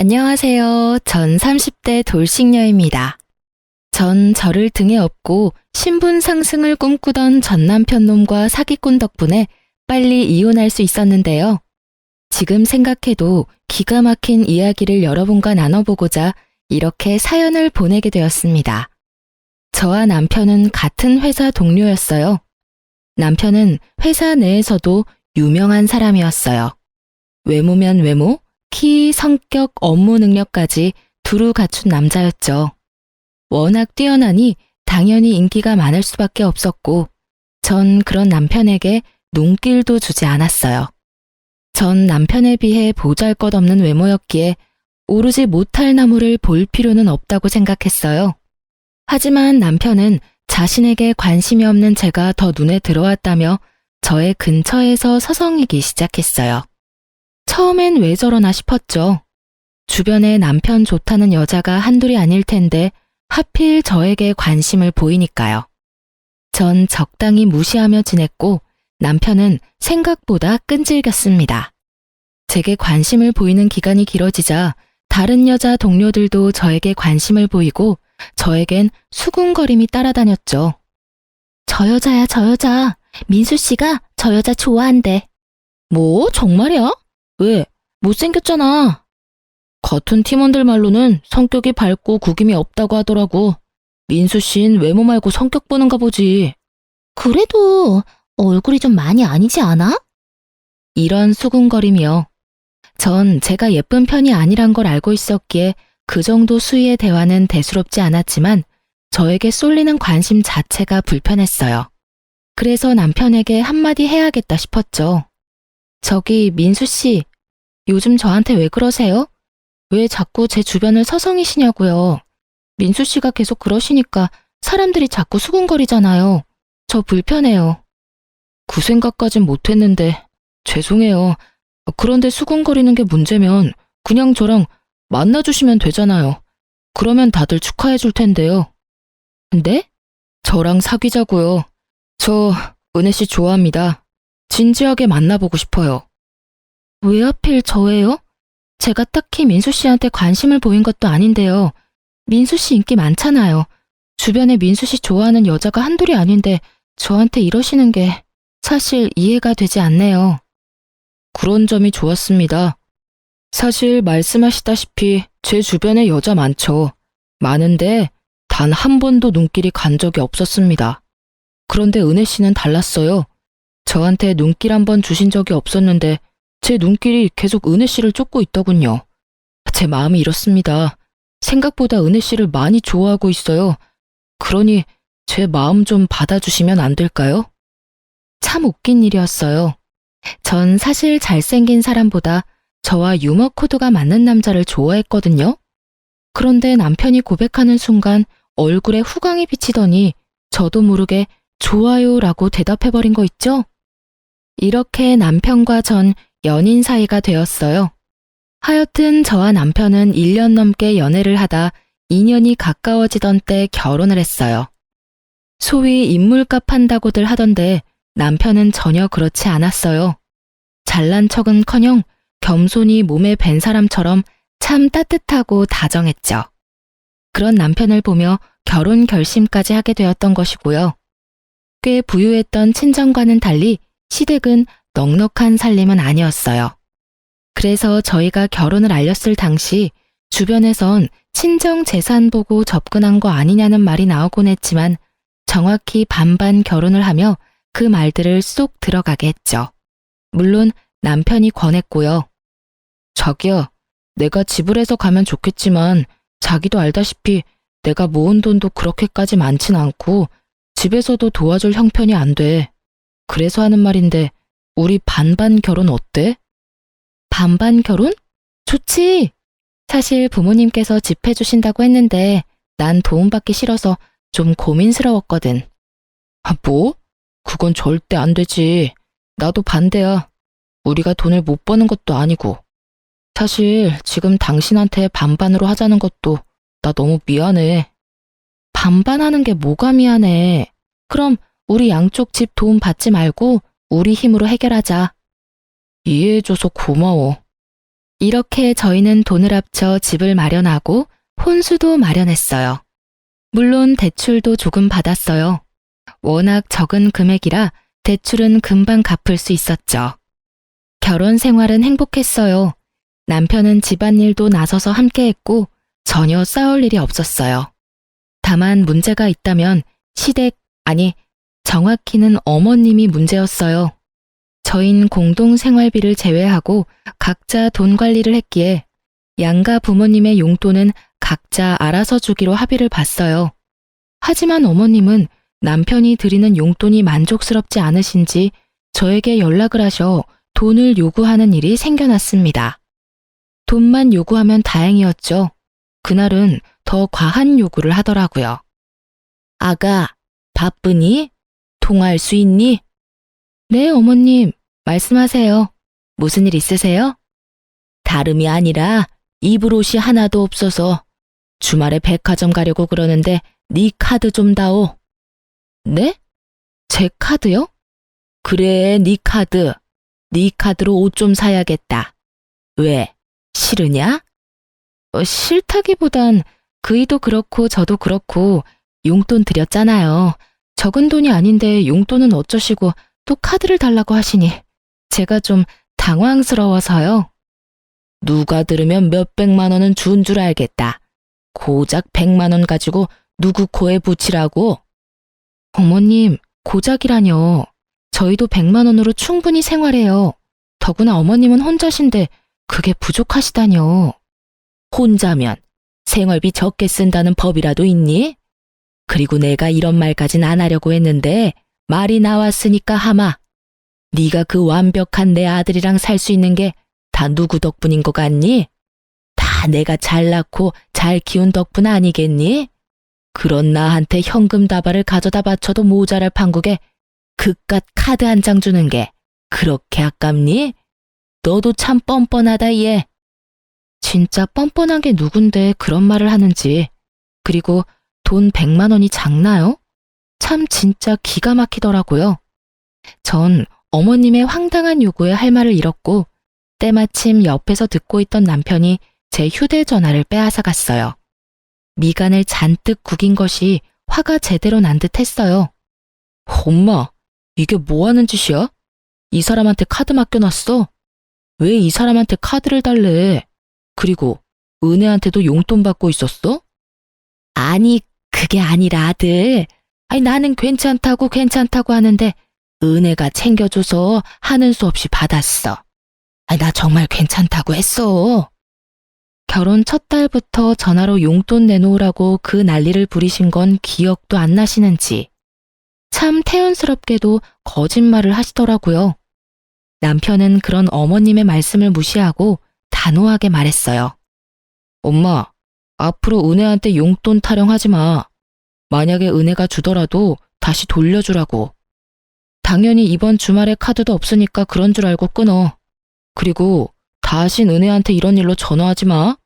안녕하세요. 전 30대 돌싱녀입니다. 전 저를 등에 업고 신분 상승을 꿈꾸던 전 남편 놈과 사기꾼 덕분에 빨리 이혼할 수 있었는데요. 지금 생각해도 기가 막힌 이야기를 여러분과 나눠보고자 이렇게 사연을 보내게 되었습니다. 저와 남편은 같은 회사 동료였어요. 남편은 회사 내에서도 유명한 사람이었어요. 외모면 외모, 키, 성격, 업무 능력까지 두루 갖춘 남자였죠. 워낙 뛰어나니 당연히 인기가 많을 수밖에 없었고, 전 그런 남편에게 눈길도 주지 않았어요. 전 남편에 비해 보잘것없는 외모였기에 오르지 못할 나무를 볼 필요는 없다고 생각했어요. 하지만 남편은 자신에게 관심이 없는 제가 더 눈에 들어왔다며 저의 근처에서 서성이기 시작했어요. 처음엔 왜 저러나 싶었죠. 주변에 남편 좋다는 여자가 한둘이 아닐 텐데 하필 저에게 관심을 보이니까요. 전 적당히 무시하며 지냈고 남편은 생각보다 끈질겼습니다. 제게 관심을 보이는 기간이 길어지자 다른 여자 동료들도 저에게 관심을 보이고 저에겐 수군거림이 따라다녔죠. 저 여자야, 저 여자. 민수 씨가 저 여자 좋아한대. 뭐? 정말이야? 왜? 못생겼잖아. 같은 팀원들 말로는 성격이 밝고 구김이 없다고 하더라고. 민수 씨는 외모 말고 성격 보는가 보지. 그래도 얼굴이 좀 많이 아니지 않아? 이런 수군거림이요. 전 제가 예쁜 편이 아니란 걸 알고 있었기에 그 정도 수위의 대화는 대수롭지 않았지만 저에게 쏠리는 관심 자체가 불편했어요. 그래서 남편에게 한마디 해야겠다 싶었죠. 저기 민수 씨, 요즘 저한테 왜 그러세요? 왜 자꾸 제 주변을 서성이시냐고요. 민수 씨가 계속 그러시니까 사람들이 자꾸 수군거리잖아요. 저 불편해요. 그 생각까진 못했는데 죄송해요. 그런데 수군거리는 게 문제면 그냥 저랑 만나주시면 되잖아요. 그러면 다들 축하해 줄 텐데요. 네? 저랑 사귀자고요. 저 은혜 씨 좋아합니다. 진지하게 만나보고 싶어요. 왜 하필 저예요? 제가 딱히 민수 씨한테 관심을 보인 것도 아닌데요. 민수 씨 인기 많잖아요. 주변에 민수 씨 좋아하는 여자가 한둘이 아닌데 저한테 이러시는 게 사실 이해가 되지 않네요. 그런 점이 좋았습니다. 사실 말씀하시다시피 제 주변에 여자 많죠. 많은데 단 한 번도 눈길이 간 적이 없었습니다. 그런데 은혜 씨는 달랐어요. 저한테 눈길 한 번 주신 적이 없었는데 제 눈길이 계속 은혜 씨를 쫓고 있더군요. 제 마음이 이렇습니다. 생각보다 은혜 씨를 많이 좋아하고 있어요. 그러니 제 마음 좀 받아주시면 안 될까요? 참 웃긴 일이었어요. 전 사실 잘생긴 사람보다 저와 유머 코드가 맞는 남자를 좋아했거든요. 그런데 남편이 고백하는 순간 얼굴에 후광이 비치더니 저도 모르게 좋아요라고 대답해버린 거 있죠? 이렇게 남편과 전 연인 사이가 되었어요. 하여튼 저와 남편은 1년 넘게 연애를 하다 2년이 가까워지던 때 결혼을 했어요. 소위 인물값 한다고들 하던데 남편은 전혀 그렇지 않았어요. 잘난 척은커녕 겸손히 몸에 밴 사람처럼 참 따뜻하고 다정했죠. 그런 남편을 보며 결혼 결심까지 하게 되었던 것이고요. 꽤 부유했던 친정과는 달리 시댁은 넉넉한 살림은 아니었어요. 그래서 저희가 결혼을 알렸을 당시 주변에선 친정 재산 보고 접근한 거 아니냐는 말이 나오곤 했지만 정확히 반반 결혼을 하며 그 말들을 쏙 들어가게 했죠. 물론 남편이 권했고요. 자기야, 내가 지불해서 가면 좋겠지만 자기도 알다시피 내가 모은 돈도 그렇게까지 많진 않고 집에서도 도와줄 형편이 안 돼. 그래서 하는 말인데 우리 반반 결혼 어때? 반반 결혼? 좋지. 사실 부모님께서 집 해주신다고 했는데 난 도움받기 싫어서 좀 고민스러웠거든. 아, 뭐? 그건 절대 안 되지. 나도 반대야. 우리가 돈을 못 버는 것도 아니고. 사실 지금 당신한테 반반으로 하자는 것도 나 너무 미안해. 반반하는 게 뭐가 미안해. 그럼 우리 양쪽 집 도움 받지 말고 우리 힘으로 해결하자. 이해해줘서 고마워. 이렇게 저희는 돈을 합쳐 집을 마련하고 혼수도 마련했어요. 물론 대출도 조금 받았어요. 워낙 적은 금액이라 대출은 금방 갚을 수 있었죠. 결혼 생활은 행복했어요. 남편은 집안일도 나서서 함께했고 전혀 싸울 일이 없었어요. 다만 문제가 있다면 정확히는 어머님이 문제였어요. 저흰 공동생활비를 제외하고 각자 돈 관리를 했기에 양가 부모님의 용돈은 각자 알아서 주기로 합의를 봤어요. 하지만 어머님은 남편이 드리는 용돈이 만족스럽지 않으신지 저에게 연락을 하셔 돈을 요구하는 일이 생겨났습니다. 돈만 요구하면 다행이었죠. 그날은 더 과한 요구를 하더라고요. 아가, 바쁘니? 통화할 수 있니? 네, 어머님. 말씀하세요. 무슨 일 있으세요? 다름이 아니라 입을 옷이 하나도 없어서 주말에 백화점 가려고 그러는데 네 카드 좀 다오. 네? 제 카드요? 그래, 네 카드. 네 카드로 옷 좀 사야겠다. 왜? 싫으냐? 싫다기보단 그이도 그렇고 저도 그렇고 용돈 드렸잖아요. 적은 돈이 아닌데 용돈은 어쩌시고 또 카드를 달라고 하시니 제가 좀 당황스러워서요. 누가 들으면 몇백만 원은 준 줄 알겠다. 고작 100만 원 가지고 누구 코에 붙이라고? 어머님, 고작이라뇨. 저희도 100만 원으로 충분히 생활해요. 더구나 어머님은 혼자신데 그게 부족하시다뇨. 혼자면 생활비 적게 쓴다는 법이라도 있니? 그리고 내가 이런 말까진 안 하려고 했는데 말이 나왔으니까 하마. 네가 그 완벽한 내 아들이랑 살 수 있는 게 다 누구 덕분인 것 같니? 다 내가 잘 낳고 잘 키운 덕분 아니겠니? 그런 나한테 현금 다발을 가져다 바쳐도 모자랄 판국에 그깟 카드 한 장 주는 게 그렇게 아깝니? 너도 참 뻔뻔하다 얘. 진짜 뻔뻔한 게 누군데 그런 말을 하는지. 그리고 돈 100만 원이 작나요? 참 진짜 기가 막히더라고요. 전 어머님의 황당한 요구에 할 말을 잃었고 때마침 옆에서 듣고 있던 남편이 제 휴대전화를 빼앗아 갔어요. 미간을 잔뜩 구긴 것이 화가 제대로 난 듯 했어요. 엄마, 이게 뭐 하는 짓이야? 이 사람한테 카드 맡겨놨어? 왜 이 사람한테 카드를 달래? 그리고 은혜한테도 용돈 받고 있었어? 아니, 그게 아니라 아들. 나는 괜찮다고 하는데 은혜가 챙겨줘서 하는 수 없이 받았어. 나 정말 괜찮다고 했어. 결혼 첫 달부터 전화로 용돈 내놓으라고 그 난리를 부리신 건 기억도 안 나시는지. 참 태연스럽게도 거짓말을 하시더라고요. 남편은 그런 어머님의 말씀을 무시하고 단호하게 말했어요. 엄마, 앞으로 은혜한테 용돈 타령하지 마. 만약에 은혜가 주더라도 다시 돌려주라고. 당연히 이번 주말에 카드도 없으니까 그런 줄 알고 끊어. 그리고 다신 은혜한테 이런 일로 전화하지 마.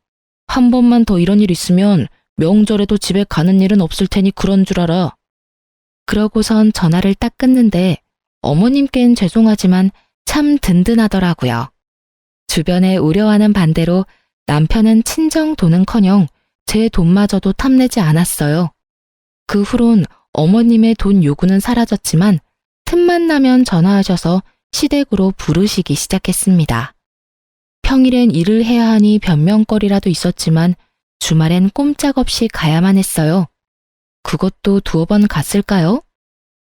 한 번만 더 이런 일 있으면 명절에도 집에 가는 일은 없을 테니 그런 줄 알아. 그러고선 전화를 딱 끊는데 어머님께는 죄송하지만 참 든든하더라고요. 주변에 우려하는 반대로 남편은 친정 돈은커녕 제 돈마저도 탐내지 않았어요. 그 후론 어머님의 돈 요구는 사라졌지만 틈만 나면 전화하셔서 시댁으로 부르시기 시작했습니다. 평일엔 일을 해야 하니 변명거리라도 있었지만 주말엔 꼼짝없이 가야만 했어요. 그것도 2번 갔을까요?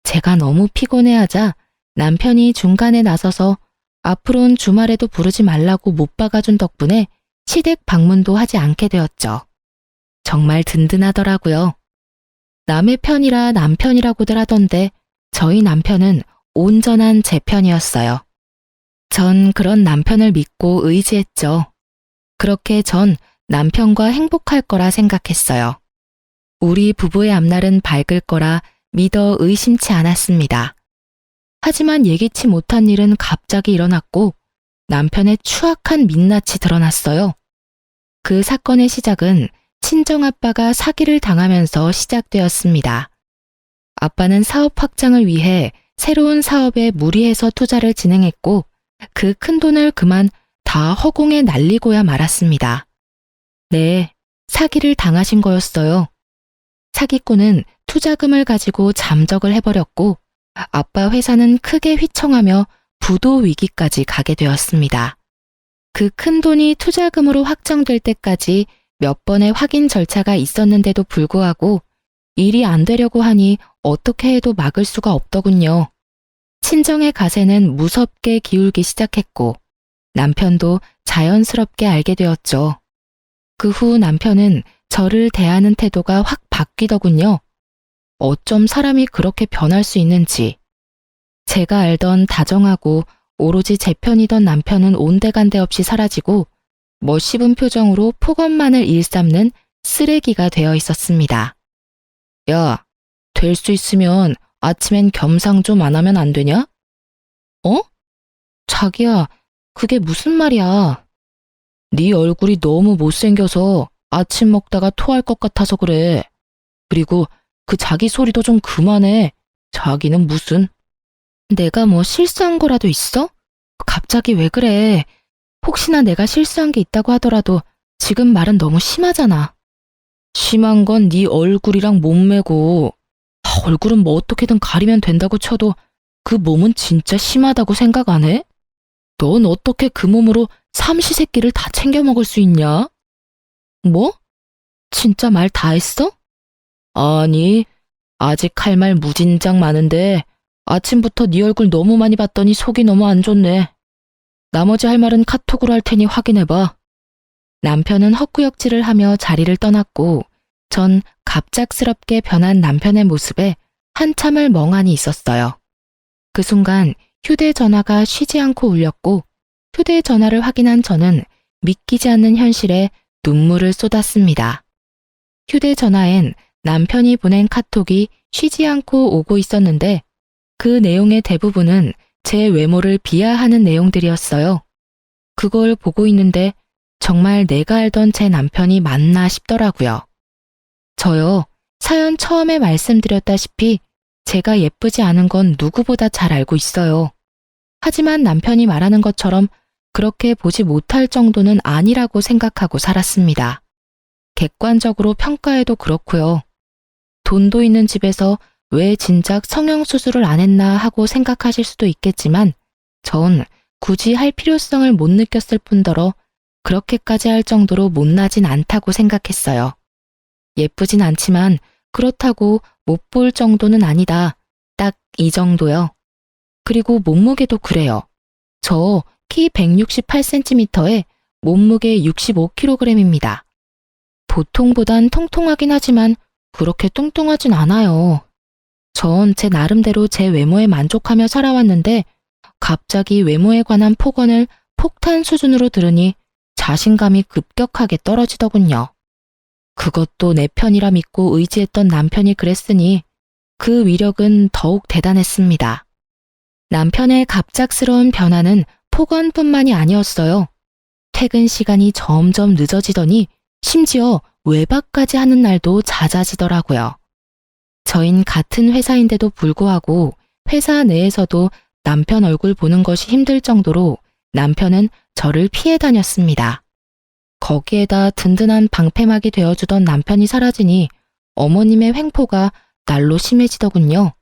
제가 너무 피곤해하자 남편이 중간에 나서서 앞으로는 주말에도 부르지 말라고 못 박아준 덕분에 시댁 방문도 하지 않게 되었죠. 정말 든든하더라고요. 남의 편이라 남편이라고들 하던데 저희 남편은 온전한 제 편이었어요. 전 그런 남편을 믿고 의지했죠. 그렇게 전 남편과 행복할 거라 생각했어요. 우리 부부의 앞날은 밝을 거라 믿어 의심치 않았습니다. 하지만 예기치 못한 일은 갑자기 일어났고 남편의 추악한 민낯이 드러났어요. 그 사건의 시작은 친정아빠가 사기를 당하면서 시작되었습니다. 아빠는 사업 확장을 위해 새로운 사업에 무리해서 투자를 진행했고 그 큰 돈을 그만 다 허공에 날리고야 말았습니다. 네, 사기를 당하신 거였어요. 사기꾼은 투자금을 가지고 잠적을 해버렸고 아빠 회사는 크게 휘청하며 부도 위기까지 가게 되었습니다. 그 큰 돈이 투자금으로 확정될 때까지 몇 번의 확인 절차가 있었는데도 불구하고 일이 안 되려고 하니 어떻게 해도 막을 수가 없더군요. 친정의 가세는 무섭게 기울기 시작했고 남편도 자연스럽게 알게 되었죠. 그 후 남편은 저를 대하는 태도가 확 바뀌더군요. 어쩜 사람이 그렇게 변할 수 있는지. 제가 알던 다정하고 오로지 제 편이던 남편은 온데간데 없이 사라지고 멋씹은 표정으로 폭언만을 일삼는 쓰레기가 되어 있었습니다. 야, 될 수 있으면 아침엔 겸상 좀 안 하면 안 되냐? 어? 자기야, 그게 무슨 말이야? 네 얼굴이 너무 못생겨서 아침 먹다가 토할 것 같아서 그래. 그리고 그 자기 소리도 좀 그만해. 자기는 무슨? 내가 뭐 실수한 거라도 있어? 갑자기 왜 그래? 혹시나 내가 실수한 게 있다고 하더라도 지금 말은 너무 심하잖아. 심한 건 네 얼굴이랑 몸매고 얼굴은 뭐 어떻게든 가리면 된다고 쳐도 그 몸은 진짜 심하다고 생각 안 해? 넌 어떻게 그 몸으로 삼시세끼를 다 챙겨 먹을 수 있냐? 뭐? 진짜 말 다 했어? 아니, 아직 할 말 무진장 많은데 아침부터 네 얼굴 너무 많이 봤더니 속이 너무 안 좋네. 나머지 할 말은 카톡으로 할 테니 확인해봐. 남편은 헛구역질을 하며 자리를 떠났고 전 갑작스럽게 변한 남편의 모습에 한참을 멍하니 있었어요. 그 순간 휴대전화가 쉬지 않고 울렸고 휴대전화를 확인한 저는 믿기지 않는 현실에 눈물을 쏟았습니다. 휴대전화엔 남편이 보낸 카톡이 쉬지 않고 오고 있었는데 그 내용의 대부분은 제 외모를 비하하는 내용들이었어요. 그걸 보고 있는데 정말 내가 알던 제 남편이 맞나 싶더라고요. 저요, 사연 처음에 말씀드렸다시피 제가 예쁘지 않은 건 누구보다 잘 알고 있어요. 하지만 남편이 말하는 것처럼 그렇게 보지 못할 정도는 아니라고 생각하고 살았습니다. 객관적으로 평가해도 그렇고요. 돈도 있는 집에서 왜 진작 성형수술을 안 했나 하고 생각하실 수도 있겠지만 전 굳이 할 필요성을 못 느꼈을 뿐더러 그렇게까지 할 정도로 못나진 않다고 생각했어요. 예쁘진 않지만 그렇다고 못 볼 정도는 아니다. 딱 이 정도요. 그리고 몸무게도 그래요. 저 키 168cm에 몸무게 65kg입니다. 보통보단 통통하긴 하지만 그렇게 뚱뚱하진 않아요. 전 제 나름대로 제 외모에 만족하며 살아왔는데 갑자기 외모에 관한 폭언을 폭탄 수준으로 들으니 자신감이 급격하게 떨어지더군요. 그것도 내 편이라 믿고 의지했던 남편이 그랬으니 그 위력은 더욱 대단했습니다. 남편의 갑작스러운 변화는 폭언뿐만이 아니었어요. 퇴근 시간이 점점 늦어지더니 심지어 외박까지 하는 날도 잦아지더라고요. 저흰 같은 회사인데도 불구하고 회사 내에서도 남편 얼굴 보는 것이 힘들 정도로 남편은 저를 피해 다녔습니다. 거기에다 든든한 방패막이 되어주던 남편이 사라지니 어머님의 횡포가 날로 심해지더군요.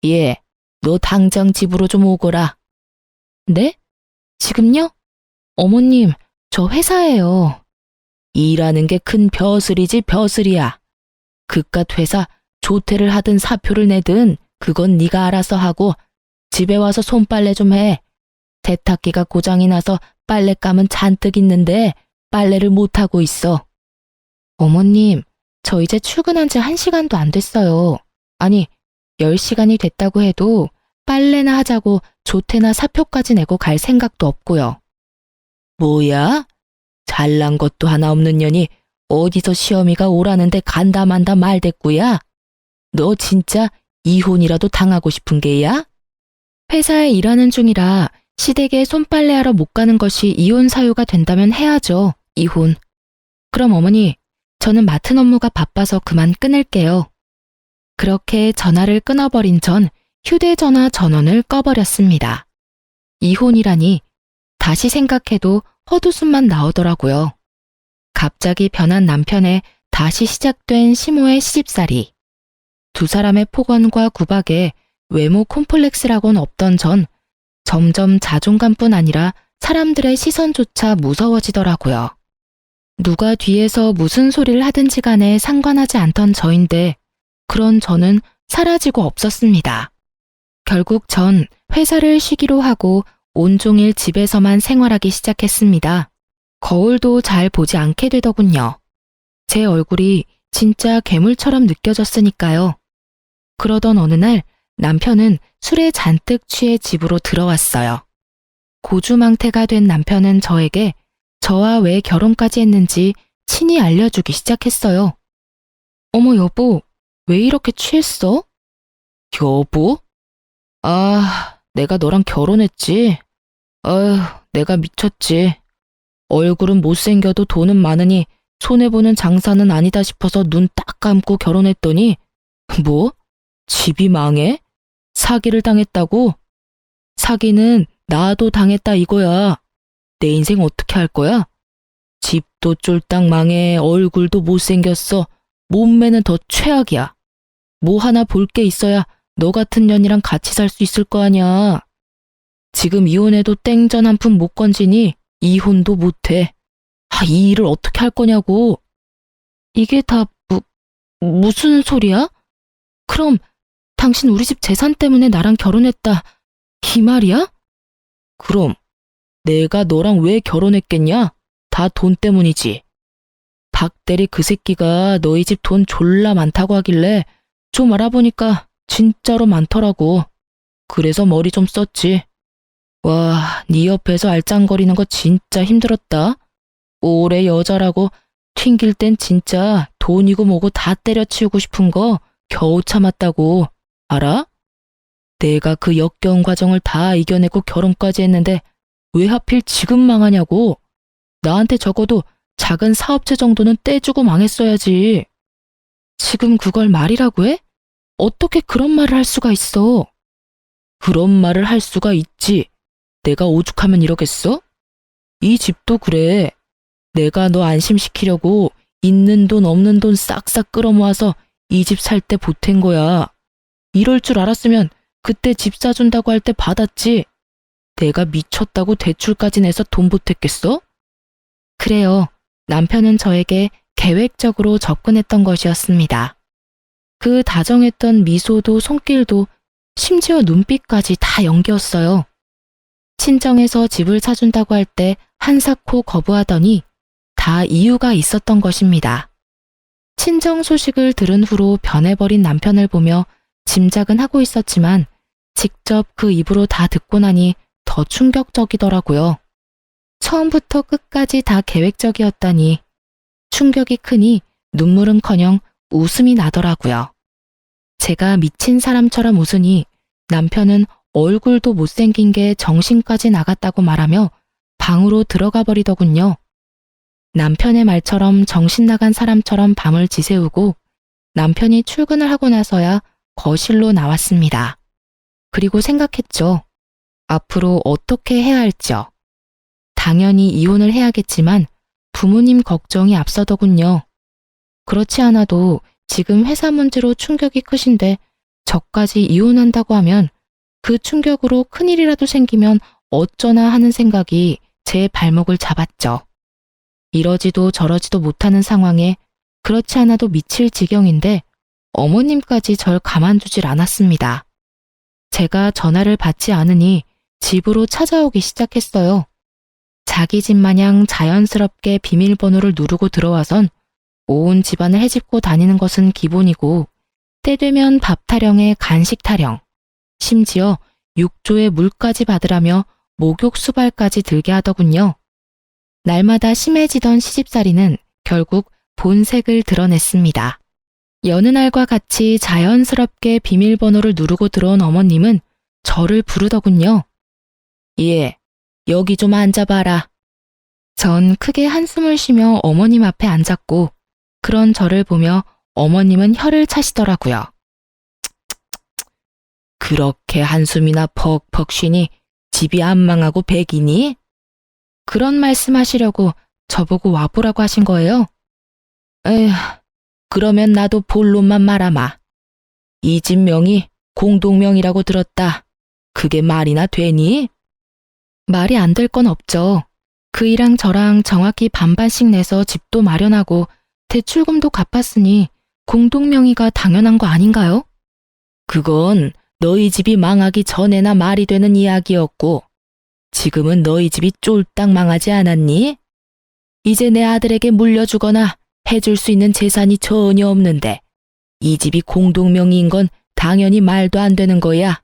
예, 너 당장 집으로 좀 오거라. 네? 지금요? 어머님, 저 회사예요. 일하는 게 큰 벼슬이지 벼슬이야. 그깟 회사 조퇴를 하든 사표를 내든 그건 네가 알아서 하고 집에 와서 손빨래 좀 해. 세탁기가 고장이 나서 빨랫감은 잔뜩 있는데 빨래를 못하고 있어. 어머님, 저 이제 출근한 지 1시간도 안 됐어요. 아니, 10시간이 됐다고 해도 빨래나 하자고 조퇴나 사표까지 내고 갈 생각도 없고요. 뭐야? 잘난 것도 하나 없는 년이 어디서 시어미가 오라는데 간다 만다 말대꾸야? 너 진짜 이혼이라도 당하고 싶은 게야? 회사에 일하는 중이라 시댁에 손빨래하러 못 가는 것이 이혼 사유가 된다면 해야죠, 이혼. 그럼 어머니, 저는 맡은 업무가 바빠서 그만 끊을게요. 그렇게 전화를 끊어버린 전 휴대전화 전원을 꺼버렸습니다. 이혼이라니 다시 생각해도 헛웃음만 나오더라고요. 갑자기 변한 남편의 다시 시작된 심호의 시집살이. 두 사람의 폭언과 구박에 외모 콤플렉스라고는 없던 전 점점 자존감뿐 아니라 사람들의 시선조차 무서워지더라고요. 누가 뒤에서 무슨 소리를 하든지 간에 상관하지 않던 저인데 그런 저는 사라지고 없었습니다. 결국 전 회사를 쉬기로 하고 온종일 집에서만 생활하기 시작했습니다. 거울도 잘 보지 않게 되더군요. 제 얼굴이 진짜 괴물처럼 느껴졌으니까요. 그러던 어느 날 남편은 술에 잔뜩 취해 집으로 들어왔어요. 고주망태가 된 남편은 저에게 저와 왜 결혼까지 했는지 친히 알려주기 시작했어요. 어머 여보, 왜 이렇게 취했어? 여보? 아, 내가 너랑 결혼했지. 아휴, 내가 미쳤지. 얼굴은 못생겨도 돈은 많으니 손해보는 장사는 아니다 싶어서 눈 딱 감고 결혼했더니 뭐? 집이 망해? 사기를 당했다고? 사기는 나도 당했다 이거야. 내 인생 어떻게 할 거야? 집도 쫄딱 망해, 얼굴도 못생겼어. 몸매는 더 최악이야. 뭐 하나 볼 게 있어야 너 같은 년이랑 같이 살 수 있을 거 아니야. 지금 이혼해도 땡전 한 푼 못 건지니 이혼도 못해. 아, 이 일을 어떻게 할 거냐고. 이게 다 무슨 소리야? 그럼 당신 우리 집 재산 때문에 나랑 결혼했다, 이 말이야? 그럼 내가 너랑 왜 결혼했겠냐? 다 돈 때문이지. 박대리 그 새끼가 너희 집 돈 졸라 많다고 하길래 좀 알아보니까 진짜로 많더라고. 그래서 머리 좀 썼지. 와, 네 옆에서 알짱거리는 거 진짜 힘들었다. 오래 여자라고 튕길 땐 진짜 돈이고 뭐고 다 때려치우고 싶은 거 겨우 참았다고. 알아? 내가 그 역겨운 과정을 다 이겨내고 결혼까지 했는데 왜 하필 지금 망하냐고. 나한테 적어도 작은 사업체 정도는 떼주고 망했어야지. 지금 그걸 말이라고 해? 어떻게 그런 말을 할 수가 있어? 그런 말을 할 수가 있지. 내가 오죽하면 이러겠어? 이 집도 그래. 내가 너 안심시키려고 있는 돈 없는 돈 싹싹 끌어모아서 이 집 살 때 보탠 거야. 이럴 줄 알았으면 그때 집 사준다고 할 때 받았지. 내가 미쳤다고 대출까지 내서 돈 보탰겠어? 그래요. 남편은 저에게 계획적으로 접근했던 것이었습니다. 그 다정했던 미소도 손길도 심지어 눈빛까지 다 연기였어요. 친정에서 집을 사준다고 할 때 한사코 거부하더니 다 이유가 있었던 것입니다. 친정 소식을 들은 후로 변해버린 남편을 보며 짐작은 하고 있었지만 직접 그 입으로 다 듣고 나니 더 충격적이더라고요. 처음부터 끝까지 다 계획적이었다니 충격이 크니 눈물은커녕 웃음이 나더라고요. 제가 미친 사람처럼 웃으니 남편은 얼굴도 못생긴 게 정신까지 나갔다고 말하며 방으로 들어가 버리더군요. 남편의 말처럼 정신 나간 사람처럼 밤을 지새우고 남편이 출근을 하고 나서야 거실로 나왔습니다. 그리고 생각했죠. 앞으로 어떻게 해야 할지요. 당연히 이혼을 해야겠지만 부모님 걱정이 앞서더군요. 그렇지 않아도 지금 회사 문제로 충격이 크신데 저까지 이혼한다고 하면 그 충격으로 큰일이라도 생기면 어쩌나 하는 생각이 제 발목을 잡았죠. 이러지도 저러지도 못하는 상황에 그렇지 않아도 미칠 지경인데 어머님까지 절 가만두질 않았습니다. 제가 전화를 받지 않으니 집으로 찾아오기 시작했어요. 자기 집 마냥 자연스럽게 비밀번호를 누르고 들어와선 온 집안을 헤집고 다니는 것은 기본이고 때 되면 밥 타령에 간식 타령, 심지어 육조에 물까지 받으라며 목욕 수발까지 들게 하더군요. 날마다 심해지던 시집살이는 결국 본색을 드러냈습니다. 여느 날과 같이 자연스럽게 비밀번호를 누르고 들어온 어머님은 저를 부르더군요. 예, 여기 좀 앉아봐라. 전 크게 한숨을 쉬며 어머님 앞에 앉았고 그런 저를 보며 어머님은 혀를 차시더라고요. 그렇게 한숨이나 퍽퍽 쉬니 집이 안 망하고 백이니? 그런 말씀하시려고 저보고 와보라고 하신 거예요? 에휴, 그러면 나도 본론만 말하마. 이 집 명이 공동명이라고 들었다. 그게 말이나 되니? 말이 안 될 건 없죠. 그이랑 저랑 정확히 반반씩 내서 집도 마련하고 대출금도 갚았으니 공동명의가 당연한 거 아닌가요? 그건 너희 집이 망하기 전에나 말이 되는 이야기였고, 지금은 너희 집이 쫄딱 망하지 않았니? 이제 내 아들에게 물려주거나 해줄 수 있는 재산이 전혀 없는데 이 집이 공동명의인 건 당연히 말도 안 되는 거야.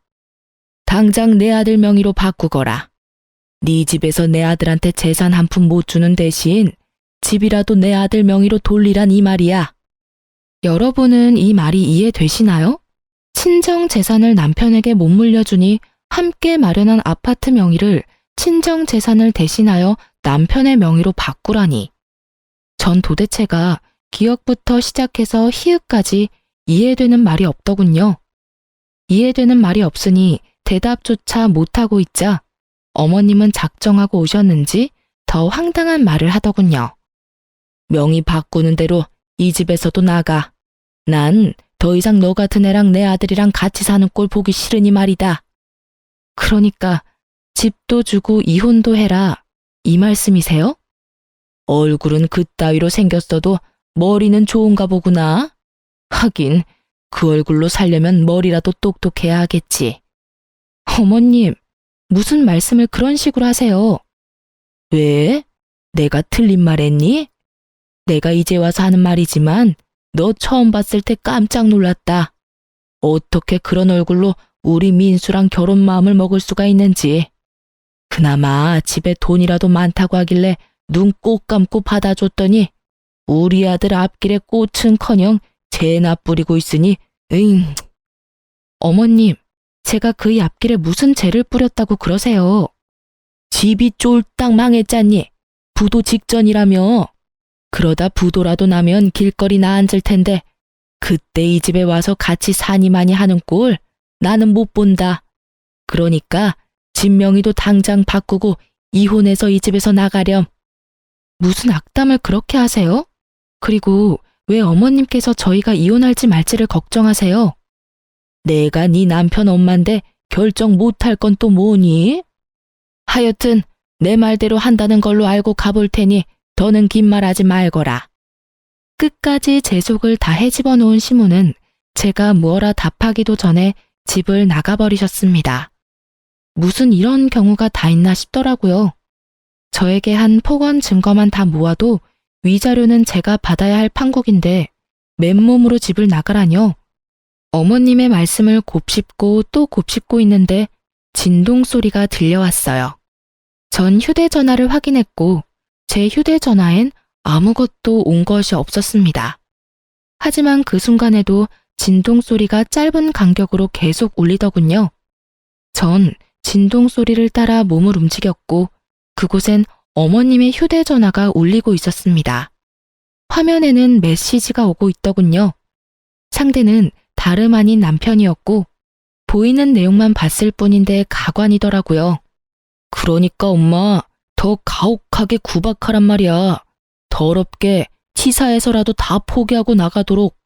당장 내 아들 명의로 바꾸거라. 네 집에서 내 아들한테 재산 한 푼 못 주는 대신 집이라도 내 아들 명의로 돌리란 이 말이야. 여러분은 이 말이 이해되시나요? 친정 재산을 남편에게 못 물려주니 함께 마련한 아파트 명의를 친정 재산을 대신하여 남편의 명의로 바꾸라니. 전 도대체가 기역부터 시작해서 희읍까지 이해되는 말이 없더군요. 이해되는 말이 없으니 대답조차 못하고 있자 어머님은 작정하고 오셨는지 더 황당한 말을 하더군요. 명의 바꾸는 대로 이 집에서도 나가. 난 더 이상 너 같은 애랑 내 아들이랑 같이 사는 꼴 보기 싫으니 말이다. 그러니까 집도 주고 이혼도 해라. 이 말씀이세요? 얼굴은 그따위로 생겼어도 머리는 좋은가 보구나. 하긴 그 얼굴로 살려면 머리라도 똑똑해야 하겠지. 어머님, 무슨 말씀을 그런 식으로 하세요? 왜? 내가 틀린 말 했니? 내가 이제 와서 하는 말이지만 너 처음 봤을 때 깜짝 놀랐다. 어떻게 그런 얼굴로 우리 민수랑 결혼 마음을 먹을 수가 있는지. 그나마 집에 돈이라도 많다고 하길래 눈 꼭 감고 받아줬더니 우리 아들 앞길에 꽃은커녕 재나 뿌리고 있으니 어머님, 제가 그의 앞길에 무슨 재를 뿌렸다고 그러세요? 집이 쫄딱 망했잖니. 부도 직전이라며. 그러다 부도라도 나면 길거리 나 앉을 텐데 그때 이 집에 와서 같이 사니마니 하는 꼴 나는 못 본다. 그러니까 집 명의도 당장 바꾸고 이혼해서 이 집에서 나가렴. 무슨 악담을 그렇게 하세요? 그리고 왜 어머님께서 저희가 이혼할지 말지를 걱정하세요? 내가 네 남편 엄마인데 결정 못할 건 또 뭐니? 하여튼 내 말대로 한다는 걸로 알고 가볼 테니 더는 긴 말하지 말거라. 끝까지 제 속을 다 헤집어 놓은 시모는 제가 무어라 답하기도 전에 집을 나가버리셨습니다. 무슨 이런 경우가 다 있나 싶더라고요. 저에게 한 폭언 증거만 다 모아도 위자료는 제가 받아야 할 판국인데 맨몸으로 집을 나가라뇨. 어머님의 말씀을 곱씹고 또 곱씹고 있는데 진동 소리가 들려왔어요. 전 휴대전화를 확인했고 제 휴대전화엔 아무것도 온 것이 없었습니다. 하지만 그 순간에도 진동 소리가 짧은 간격으로 계속 울리더군요. 전 진동 소리를 따라 몸을 움직였고 그곳엔 어머님의 휴대전화가 울리고 있었습니다. 화면에는 메시지가 오고 있더군요. 상대는 다름 아닌 남편이었고 보이는 내용만 봤을 뿐인데 가관이더라고요. 그러니까 엄마, 더 가혹하게 구박하란 말이야. 더럽게 치사해서라도 다 포기하고 나가도록.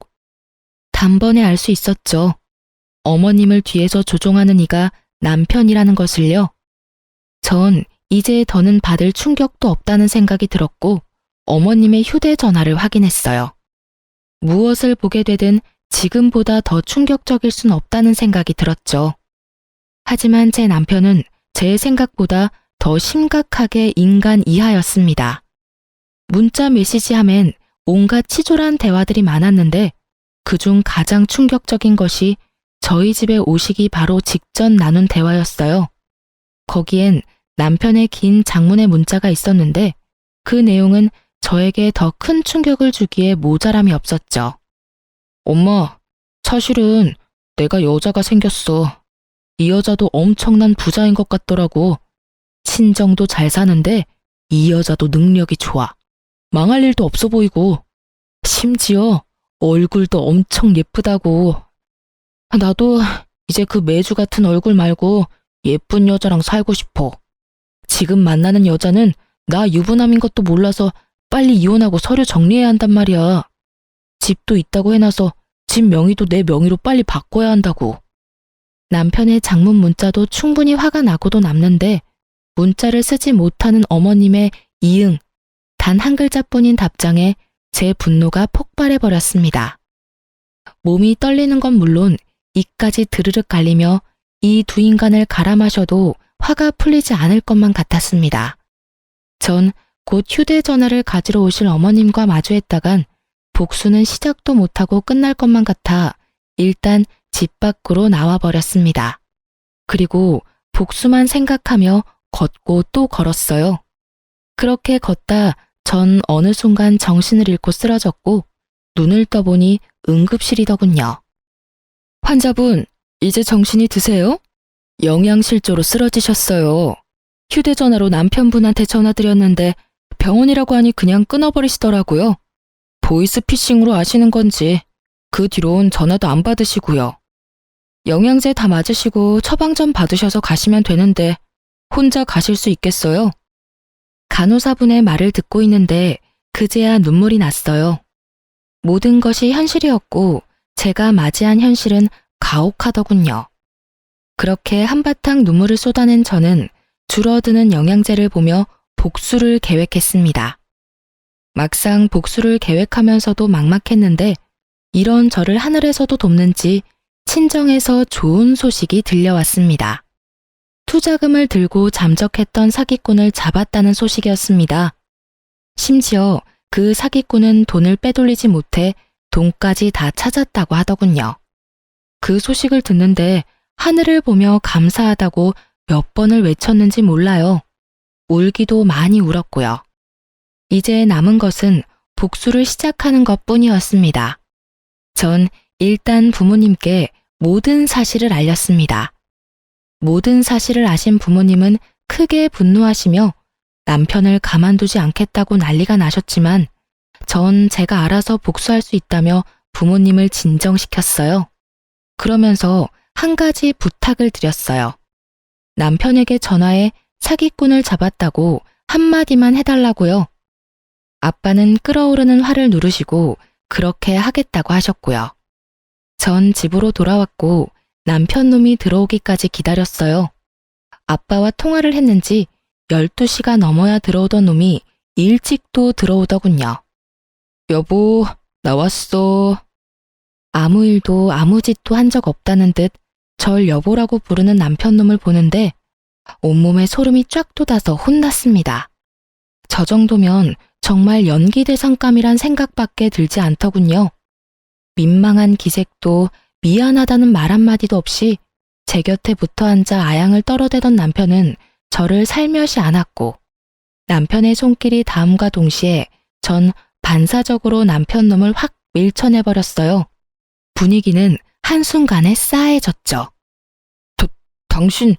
단번에 알 수 있었죠. 어머님을 뒤에서 조종하는 이가 남편이라는 것을요. 전 이제 더는 받을 충격도 없다는 생각이 들었고 어머님의 휴대전화를 확인했어요. 무엇을 보게 되든 지금보다 더 충격적일 순 없다는 생각이 들었죠. 하지만 제 남편은 제 생각보다 더 심각하게 인간 이하였습니다. 문자 메시지 하면 온갖 치졸한 대화들이 많았는데 그중 가장 충격적인 것이 저희 집에 오시기 바로 직전 나눈 대화였어요. 거기엔 남편의 긴 장문의 문자가 있었는데 그 내용은 저에게 더 큰 충격을 주기에 모자람이 없었죠. 엄마, 사실은 내가 여자가 생겼어. 이 여자도 엄청난 부자인 것 같더라고. 친정도 잘 사는데 이 여자도 능력이 좋아. 망할 일도 없어 보이고 심지어 얼굴도 엄청 예쁘다고. 나도 이제 그 매주 같은 얼굴 말고 예쁜 여자랑 살고 싶어. 지금 만나는 여자는 나 유부남인 것도 몰라서 빨리 이혼하고 서류 정리해야 한단 말이야. 집도 있다고 해놔서 집 명의도 내 명의로 빨리 바꿔야 한다고. 남편의 장문 문자도 충분히 화가 나고도 남는데 문자를 쓰지 못하는 어머님의 이응, 단 한 글자뿐인 답장에 제 분노가 폭발해버렸습니다. 몸이 떨리는 건 물론 입까지 드르륵 갈리며 이 두 인간을 갈아 마셔도 화가 풀리지 않을 것만 같았습니다. 전 곧 휴대전화를 가지러 오실 어머님과 마주했다간 복수는 시작도 못하고 끝날 것만 같아 일단 집 밖으로 나와버렸습니다. 그리고 복수만 생각하며 걷고 또 걸었어요. 그렇게 걷다 전 어느 순간 정신을 잃고 쓰러졌고 눈을 떠보니 응급실이더군요. 환자분, 이제 정신이 드세요? 영양실조로 쓰러지셨어요. 휴대전화로 남편분한테 전화드렸는데 병원이라고 하니 그냥 끊어버리시더라고요. 보이스피싱으로 아시는 건지 그 뒤론 전화도 안 받으시고요. 영양제 다 맞으시고 처방 좀 받으셔서 가시면 되는데 혼자 가실 수 있겠어요? 간호사분의 말을 듣고 있는데 그제야 눈물이 났어요. 모든 것이 현실이었고 제가 맞이한 현실은 가혹하더군요. 그렇게 한바탕 눈물을 쏟아낸 저는 줄어드는 영양제를 보며 복수를 계획했습니다. 막상 복수를 계획하면서도 막막했는데 이런 저를 하늘에서도 돕는지 친정에서 좋은 소식이 들려왔습니다. 투자금을 들고 잠적했던 사기꾼을 잡았다는 소식이었습니다. 심지어 그 사기꾼은 돈을 빼돌리지 못해 돈까지 다 찾았다고 하더군요. 그 소식을 듣는데 하늘을 보며 감사하다고 몇 번을 외쳤는지 몰라요. 울기도 많이 울었고요. 이제 남은 것은 복수를 시작하는 것뿐이었습니다. 전 일단 부모님께 모든 사실을 알렸습니다. 모든 사실을 아신 부모님은 크게 분노하시며 남편을 가만두지 않겠다고 난리가 나셨지만 전 제가 알아서 복수할 수 있다며 부모님을 진정시켰어요. 그러면서 한 가지 부탁을 드렸어요. 남편에게 전화해 사기꾼을 잡았다고 한마디만 해달라고요. 아빠는 끓어오르는 화를 누르시고 그렇게 하겠다고 하셨고요. 전 집으로 돌아왔고 남편 놈이 들어오기까지 기다렸어요. 아빠와 통화를 했는지 12시가 넘어야 들어오던 놈이 일찍도 들어오더군요. 여보, 나왔어. 아무 일도 아무 짓도 한 적 없다는 듯 절 여보라고 부르는 남편 놈을 보는데 온몸에 소름이 쫙 돋아서 혼났습니다. 저 정도면 정말 연기대상감이란 생각밖에 들지 않더군요. 민망한 기색도 미안하다는 말 한마디도 없이 제 곁에 붙어 앉아 아양을 떨어대던 남편은 저를 살며시 안았고 남편의 손길이 닿음과 동시에 전 반사적으로 남편 놈을 확 밀쳐내버렸어요. 분위기는 한순간에 싸해졌죠. 당신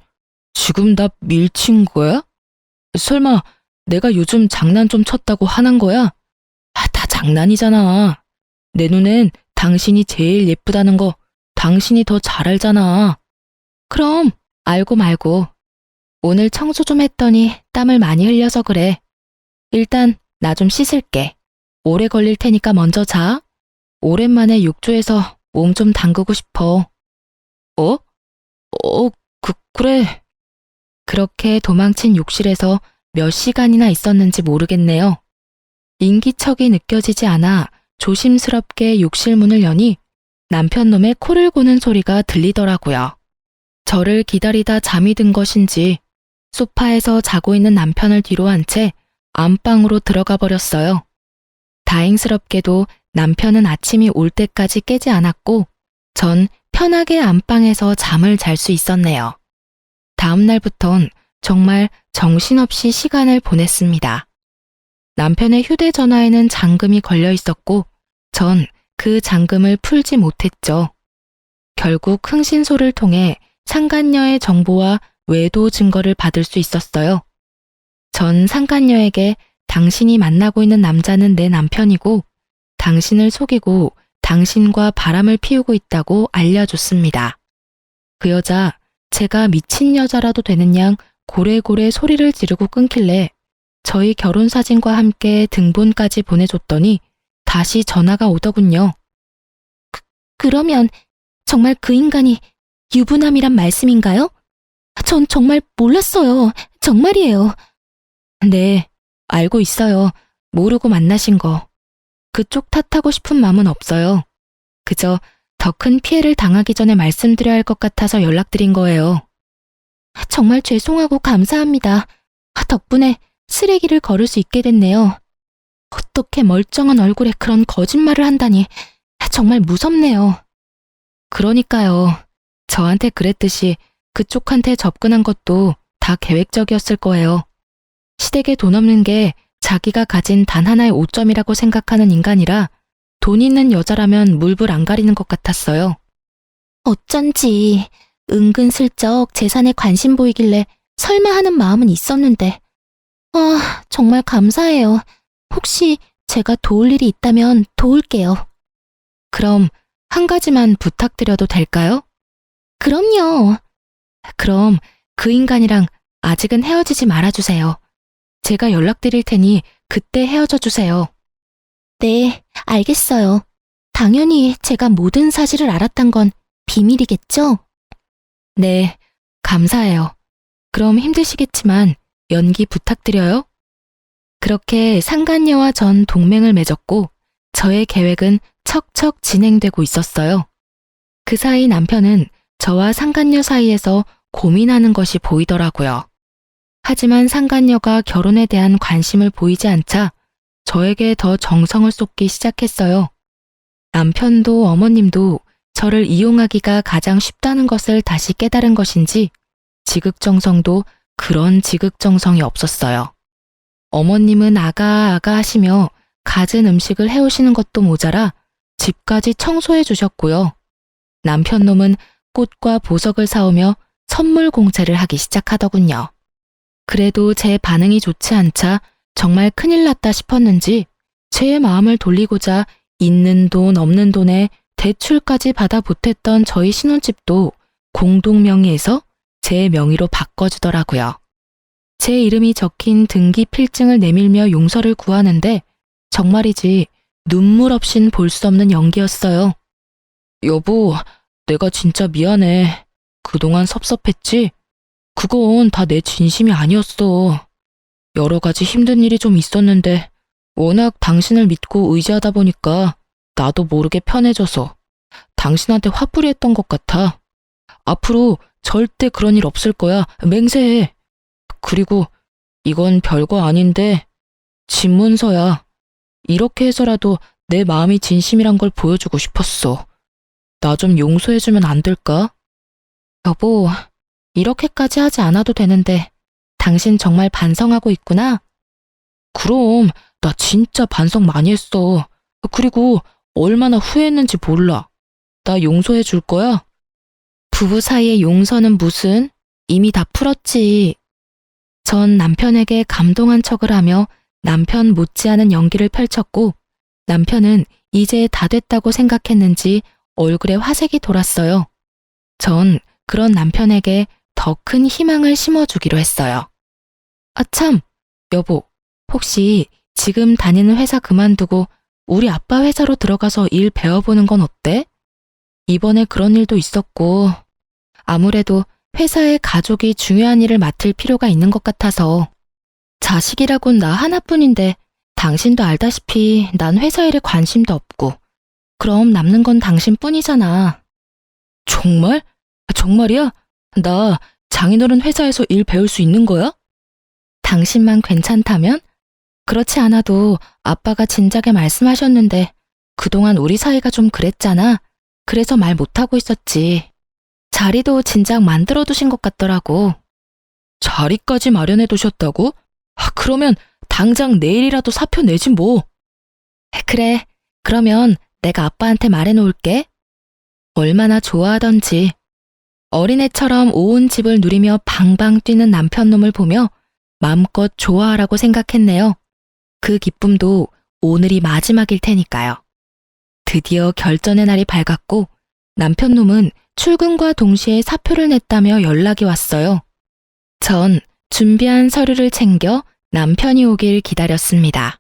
지금 나 밀친 거야? 설마 내가 요즘 장난 좀 쳤다고 화난 거야? 다 장난이잖아. 내 눈엔 당신이 제일 예쁘다는 거 당신이 더 잘 알잖아. 그럼 알고 말고. 오늘 청소 좀 했더니 땀을 많이 흘려서 그래. 일단 나 좀 씻을게. 오래 걸릴 테니까 먼저 자. 오랜만에 욕조에서 몸 좀 담그고 싶어. 그래. 그렇게 도망친 욕실에서 몇 시간이나 있었는지 모르겠네요. 인기척이 느껴지지 않아 조심스럽게 욕실 문을 여니 남편 놈의 코를 고는 소리가 들리더라고요. 저를 기다리다 잠이 든 것인지 소파에서 자고 있는 남편을 뒤로 한 채 안방으로 들어가 버렸어요. 다행스럽게도 남편은 아침이 올 때까지 깨지 않았고 전 편하게 안방에서 잠을 잘 수 있었네요. 다음 날부턴 정말 정신없이 시간을 보냈습니다. 남편의 휴대전화에는 잠금이 걸려 있었고 전 그 잠금을 풀지 못했죠. 결국 흥신소를 통해 상간녀의 정보와 외도 증거를 받을 수 있었어요. 전 상간녀에게 당신이 만나고 있는 남자는 내 남편이고 당신을 속이고 당신과 바람을 피우고 있다고 알려줬습니다. 그 여자 제가 미친 여자라도 되는 양 고래고래 소리를 지르고 끊길래 저희 결혼사진과 함께 등본까지 보내줬더니 다시 전화가 오더군요. 그러면 정말 그 인간이 유부남이란 말씀인가요? 전 정말 몰랐어요. 정말이에요. 네, 알고 있어요. 모르고 만나신 거. 그쪽 탓하고 싶은 마음은 없어요. 그저 더 큰 피해를 당하기 전에 말씀드려야 할 것 같아서 연락드린 거예요. 정말 죄송하고 감사합니다. 덕분에 쓰레기를 걸을 수 있게 됐네요. 어떻게 멀쩡한 얼굴에 그런 거짓말을 한다니 정말 무섭네요. 그러니까요. 저한테 그랬듯이 그쪽한테 접근한 것도 다 계획적이었을 거예요. 시댁에 돈 없는 게 자기가 가진 단 하나의 오점이라고 생각하는 인간이라 돈 있는 여자라면 물불 안 가리는 것 같았어요. 어쩐지 은근슬쩍 재산에 관심 보이길래 설마 하는 마음은 있었는데 정말 감사해요. 혹시 제가 도울 일이 있다면 도울게요. 그럼 한 가지만 부탁드려도 될까요? 그럼요. 그럼 그 인간이랑 아직은 헤어지지 말아주세요. 제가 연락드릴 테니 그때 헤어져 주세요. 네, 알겠어요. 당연히 제가 모든 사실을 알았단 건 비밀이겠죠? 네, 감사해요. 그럼 힘드시겠지만 연기 부탁드려요. 그렇게 상간녀와 전 동맹을 맺었고 저의 계획은 척척 진행되고 있었어요. 그 사이 남편은 저와 상간녀 사이에서 고민하는 것이 보이더라고요. 하지만 상간녀가 결혼에 대한 관심을 보이지 않자 저에게 더 정성을 쏟기 시작했어요. 남편도 어머님도 저를 이용하기가 가장 쉽다는 것을 다시 깨달은 것인지 지극정성도 그런 지극정성이 없었어요. 어머님은 아가 하시며 갖은 음식을 해오시는 것도 모자라 집까지 청소해 주셨고요. 남편 놈은 꽃과 보석을 사오며 선물 공세를 하기 시작하더군요. 그래도 제 반응이 좋지 않자 정말 큰일 났다 싶었는지 제 마음을 돌리고자 있는 돈 없는 돈에 대출까지 받아 보탰던 저희 신혼집도 공동명의에서 제 명의로 바꿔주더라고요. 제 이름이 적힌 등기 필증을 내밀며 용서를 구하는데 정말이지 눈물 없인 볼 수 없는 연기였어요. 여보, 내가 진짜 미안해. 그동안 섭섭했지? 그건 다 내 진심이 아니었어. 여러 가지 힘든 일이 좀 있었는데 워낙 당신을 믿고 의지하다 보니까 나도 모르게 편해져서 당신한테 화풀이 했던 것 같아. 앞으로 절대 그런 일 없을 거야. 맹세해. 그리고 이건 별거 아닌데 집문서야. 이렇게 해서라도 내 마음이 진심이란 걸 보여주고 싶었어. 나 좀 용서해주면 안 될까? 여보, 이렇게까지 하지 않아도 되는데 당신 정말 반성하고 있구나? 그럼 나 진짜 반성 많이 했어. 그리고 얼마나 후회했는지 몰라. 나 용서해 줄 거야? 부부 사이의 용서는 무슨? 이미 다 풀었지. 전 남편에게 감동한 척을 하며 남편 못지않은 연기를 펼쳤고 남편은 이제 다 됐다고 생각했는지 얼굴에 화색이 돌았어요. 전 그런 남편에게 더 큰 희망을 심어주기로 했어요. 아 참, 여보, 혹시 지금 다니는 회사 그만두고 우리 아빠 회사로 들어가서 일 배워보는 건 어때? 이번에 그런 일도 있었고 아무래도 회사의 가족이 중요한 일을 맡을 필요가 있는 것 같아서. 자식이라곤 나 하나뿐인데 당신도 알다시피 난 회사 일에 관심도 없고 그럼 남는 건 당신뿐이잖아. 정말? 정말이야? 나 장인어른 회사에서 일 배울 수 있는 거야? 당신만 괜찮다면? 그렇지 않아도 아빠가 진작에 말씀하셨는데 그동안 우리 사이가 좀 그랬잖아. 그래서 말 못하고 있었지. 자리도 진작 만들어두신 것 같더라고. 자리까지 마련해 두셨다고? 그러면 당장 내일이라도 사표 내지 뭐. 그래, 그러면 내가 아빠한테 말해놓을게. 얼마나 좋아하던지. 어린애처럼 온 집을 누리며 방방 뛰는 남편놈을 보며 마음껏 좋아하라고 생각했네요. 그 기쁨도 오늘이 마지막일 테니까요. 드디어 결전의 날이 밝았고 남편놈은 출근과 동시에 사표를 냈다며 연락이 왔어요. 전 준비한 서류를 챙겨 남편이 오길 기다렸습니다.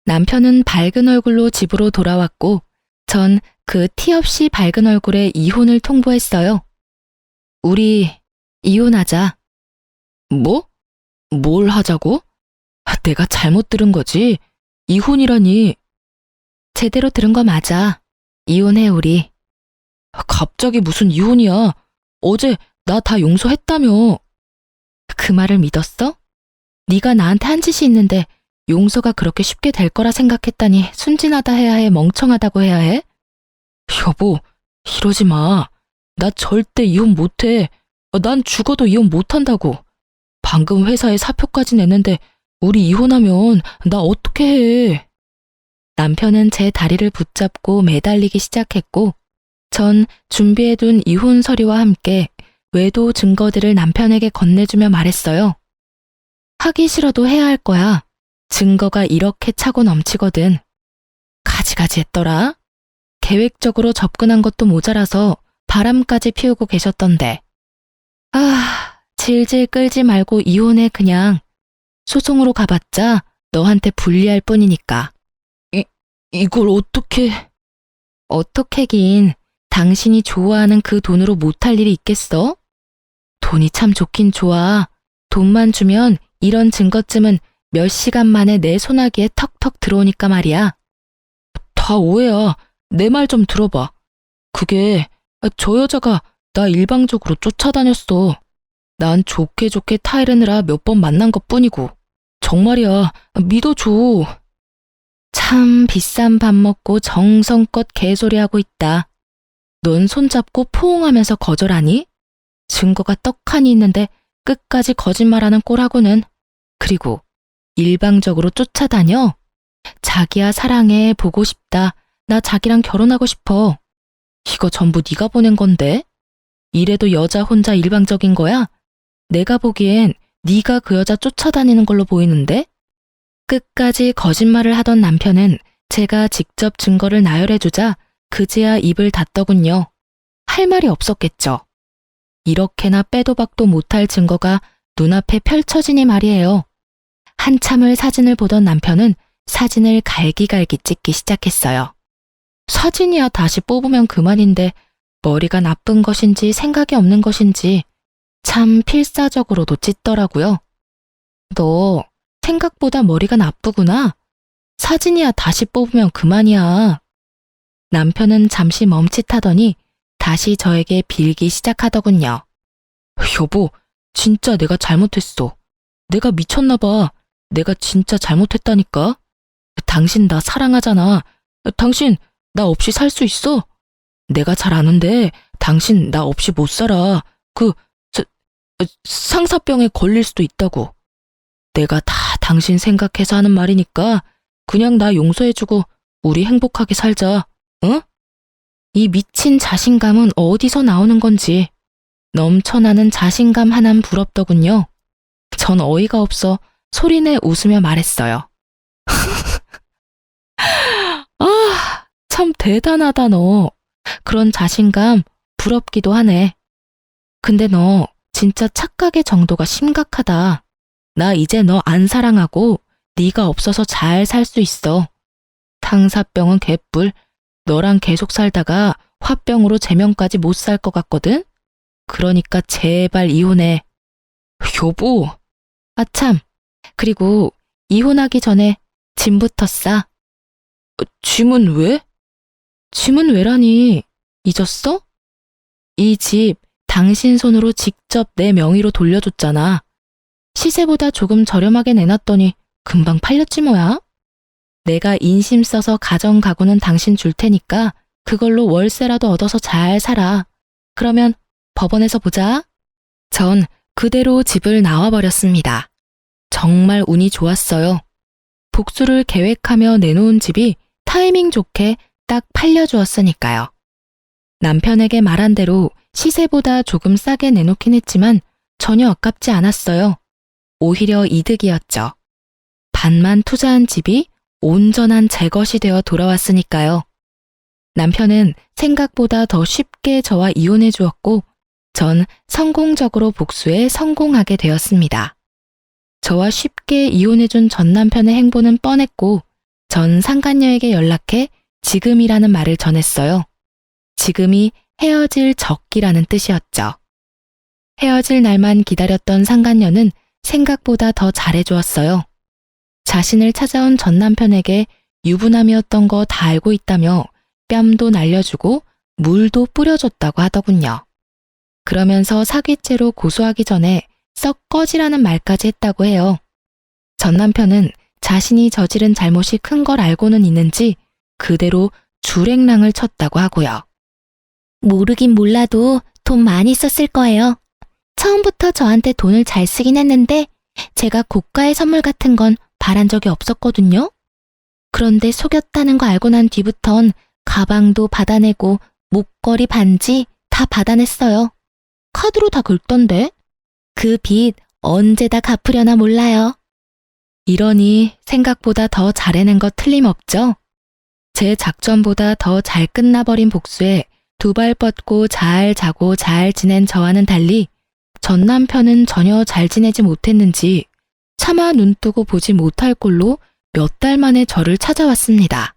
남편은 밝은 얼굴로 집으로 돌아왔고 전 그 티 없이 밝은 얼굴에 이혼을 통보했어요. 우리 이혼하자. 뭐? 뭘 하자고? 내가 잘못 들은 거지? 이혼이라니. 제대로 들은 거 맞아. 이혼해 우리. 갑자기 무슨 이혼이야? 어제 나 다 용서했다며. 그 말을 믿었어? 네가 나한테 한 짓이 있는데 용서가 그렇게 쉽게 될 거라 생각했다니 순진하다 해야 해, 멍청하다고 해야 해? 여보, 이러지 마. 나 절대 이혼 못해. 난 죽어도 이혼 못한다고. 방금 회사에 사표까지 냈는데 우리 이혼하면 나 어떻게 해? 남편은 제 다리를 붙잡고 매달리기 시작했고 전 준비해둔 이혼 서류와 함께 외도 증거들을 남편에게 건네주며 말했어요. 하기 싫어도 해야 할 거야. 증거가 이렇게 차고 넘치거든. 가지가지 했더라. 계획적으로 접근한 것도 모자라서 바람까지 피우고 계셨던데. 질질 끌지 말고 이혼해 그냥. 소송으로 가봤자 너한테 불리할 뿐이니까. 이걸 어떻게... 어떻게긴 당신이 좋아하는 그 돈으로 못할 일이 있겠어? 돈이 참 좋긴 좋아. 돈만 주면 이런 증거쯤은 몇 시간 만에 내 손아귀에 턱턱 들어오니까 말이야. 다 오해야. 내 말 좀 들어봐. 그게 저 여자가 나 일방적으로 쫓아다녔어. 난 좋게 좋게 타이르느라 몇 번 만난 것뿐이고. 정말이야. 믿어줘. 참 비싼 밥 먹고 정성껏 개소리하고 있다. 넌 손잡고 포옹하면서 거절하니? 증거가 떡하니 있는데 끝까지 거짓말하는 꼴하고는. 그리고 일방적으로 쫓아다녀? 자기야 사랑해, 보고 싶다. 나 자기랑 결혼하고 싶어. 이거 전부 네가 보낸 건데? 이래도 여자 혼자 일방적인 거야? 내가 보기엔 네가 그 여자 쫓아다니는 걸로 보이는데? 끝까지 거짓말을 하던 남편은 제가 직접 증거를 나열해주자 그제야 입을 닫더군요. 할 말이 없었겠죠. 이렇게나 빼도 박도 못할 증거가 눈앞에 펼쳐지니 말이에요. 한참을 사진을 보던 남편은 사진을 갈기갈기 찍기 시작했어요. 사진이야 다시 뽑으면 그만인데 머리가 나쁜 것인지 생각이 없는 것인지 참 필사적으로도 찢더라고요. 너 생각보다 머리가 나쁘구나. 사진이야 다시 뽑으면 그만이야. 남편은 잠시 멈칫하더니 다시 저에게 빌기 시작하더군요. 여보, 진짜 내가 잘못했어. 내가 미쳤나 봐. 내가 진짜 잘못했다니까. 당신 나 사랑하잖아. 당신 나 없이 살 수 있어? 내가 잘 아는데 당신 나 없이 못 살아. 상사병에 걸릴 수도 있다고. 내가 다 당신 생각해서 하는 말이니까 그냥 나 용서해주고 우리 행복하게 살자. 응? 이 미친 자신감은 어디서 나오는 건지. 넘쳐나는 자신감 하나는 부럽더군요. 전 어이가 없어 소리내 웃으며 말했어요. 참 대단하다 너. 그런 자신감 부럽기도 하네. 근데 너 진짜 착각의 정도가 심각하다. 나 이제 너 안 사랑하고 네가 없어서 잘 살 수 있어. 탕사병은 개뿔. 너랑 계속 살다가 화병으로 제명까지 못 살 것 같거든? 그러니까 제발 이혼해. 여보. 아참. 그리고 이혼하기 전에 짐부터 싸. 짐은 왜? 짐은 왜라니? 잊었어? 이 집 당신 손으로 직접 내 명의로 돌려줬잖아. 시세보다 조금 저렴하게 내놨더니 금방 팔렸지 뭐야? 내가 인심 써서 가정 가구는 당신 줄 테니까 그걸로 월세라도 얻어서 잘 살아. 그러면 법원에서 보자. 전 그대로 집을 나와버렸습니다. 정말 운이 좋았어요. 복수를 계획하며 내놓은 집이 타이밍 좋게 딱 팔려주었으니까요. 남편에게 말한 대로 시세보다 조금 싸게 내놓긴 했지만 전혀 아깝지 않았어요. 오히려 이득이었죠. 반만 투자한 집이 온전한 제 것이 되어 돌아왔으니까요. 남편은 생각보다 더 쉽게 저와 이혼해 주었고 전 성공적으로 복수에 성공하게 되었습니다. 저와 쉽게 이혼해준 전 남편의 행보는 뻔했고 전 상간녀에게 연락해 지금이라는 말을 전했어요. 지금이 헤어질 적기라는 뜻이었죠. 헤어질 날만 기다렸던 상간녀는 생각보다 더 잘해주었어요. 자신을 찾아온 전 남편에게 유부남이었던 거 다 알고 있다며 뺨도 날려주고 물도 뿌려줬다고 하더군요. 그러면서 사기죄로 고소하기 전에 썩 꺼지라는 말까지 했다고 해요. 전 남편은 자신이 저지른 잘못이 큰 걸 알고는 있는지 그대로 줄행랑을 쳤다고 하고요. 모르긴 몰라도 돈 많이 썼을 거예요. 처음부터 저한테 돈을 잘 쓰긴 했는데 제가 고가의 선물 같은 건 바란 적이 없었거든요. 그런데 속였다는 거 알고 난 뒤부턴 가방도 받아내고 목걸이, 반지 다 받아냈어요. 카드로 다 긁던데. 그 빚 언제 다 갚으려나 몰라요. 이러니 생각보다 더 잘해낸 거 틀림없죠? 제 작전보다 더 잘 끝나버린 복수에 두 발 뻗고 잘 자고 잘 지낸 저와는 달리 전 남편은 전혀 잘 지내지 못했는지 차마 눈 뜨고 보지 못할 꼴로 몇 달 만에 저를 찾아왔습니다.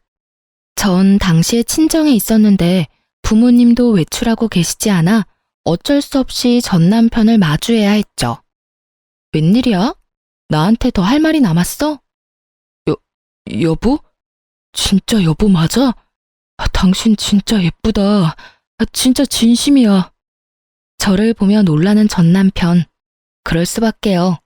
전 당시에 친정에 있었는데 부모님도 외출하고 계시지 않아 어쩔 수 없이 전 남편을 마주해야 했죠. 웬일이야? 나한테 더 할 말이 남았어? 여보? 진짜 여보 맞아? 당신 진짜 예쁘다. 진짜 진심이야. 저를 보며 놀라는 전 남편. 그럴 수밖에요.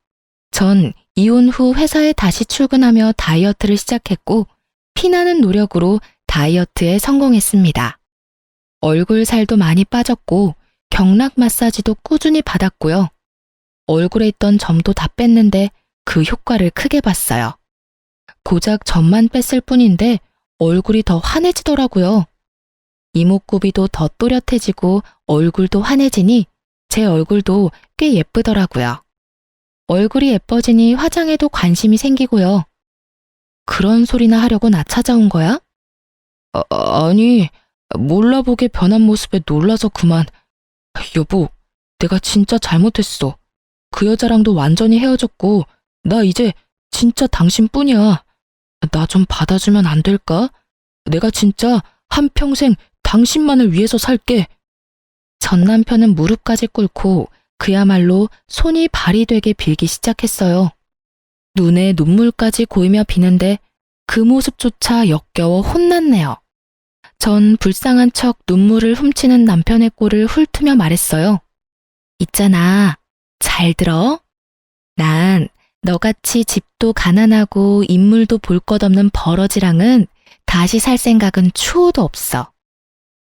전 이혼 후 회사에 다시 출근하며 다이어트를 시작했고 피나는 노력으로 다이어트에 성공했습니다. 얼굴 살도 많이 빠졌고 경락 마사지도 꾸준히 받았고요. 얼굴에 있던 점도 다 뺐는데 그 효과를 크게 봤어요. 고작 점만 뺐을 뿐인데 얼굴이 더 환해지더라고요. 이목구비도 더 또렷해지고 얼굴도 환해지니 제 얼굴도 꽤 예쁘더라고요. 얼굴이 예뻐지니 화장에도 관심이 생기고요. 그런 소리나 하려고 나 찾아온 거야? 아니, 몰라보게 변한 모습에 놀라서 그만. 여보, 내가 진짜 잘못했어. 그 여자랑도 완전히 헤어졌고 나 이제 진짜 당신뿐이야. 나 좀 받아주면 안 될까? 내가 진짜 한평생 당신만을 위해서 살게. 전 남편은 무릎까지 꿇고 그야말로 손이 발이 되게 빌기 시작했어요. 눈에 눈물까지 고이며 비는데 그 모습조차 역겨워 혼났네요. 전 불쌍한 척 눈물을 훔치는 남편의 꼴을 훑으며 말했어요. 있잖아, 잘 들어? 난 너같이 집도 가난하고 인물도 볼 것 없는 버러지랑은 다시 살 생각은 추호도 없어.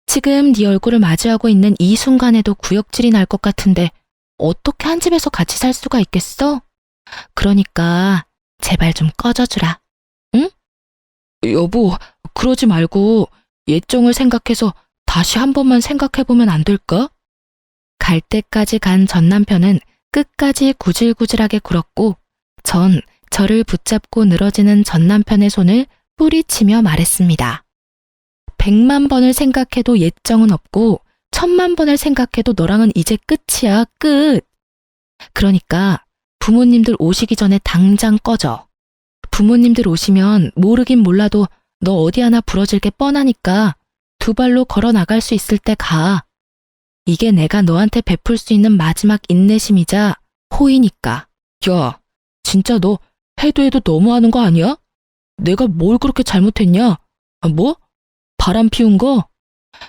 지금 네 얼굴을 마주하고 있는 이 순간에도 구역질이 날 것 같은데 어떻게 한 집에서 같이 살 수가 있겠어? 그러니까 제발 좀 꺼져주라. 응? 여보, 그러지 말고 예정을 생각해서 다시 한 번만 생각해보면 안 될까? 갈 때까지 간 전 남편은 끝까지 구질구질하게 굴었고 전 저를 붙잡고 늘어지는 전 남편의 손을 뿌리치며 말했습니다. 100만 번을 생각해도 예정은 없고 1000만 번을 생각해도 너랑은 이제 끝이야, 끝. 그러니까 부모님들 오시기 전에 당장 꺼져. 부모님들 오시면 모르긴 몰라도 너 어디 하나 부러질 게 뻔하니까 두 발로 걸어 나갈 수 있을 때 가. 이게 내가 너한테 베풀 수 있는 마지막 인내심이자 호의니까. 야, 진짜 너 해도 해도 너무하는 거 아니야? 내가 뭘 그렇게 잘못했냐? 뭐? 바람 피운 거?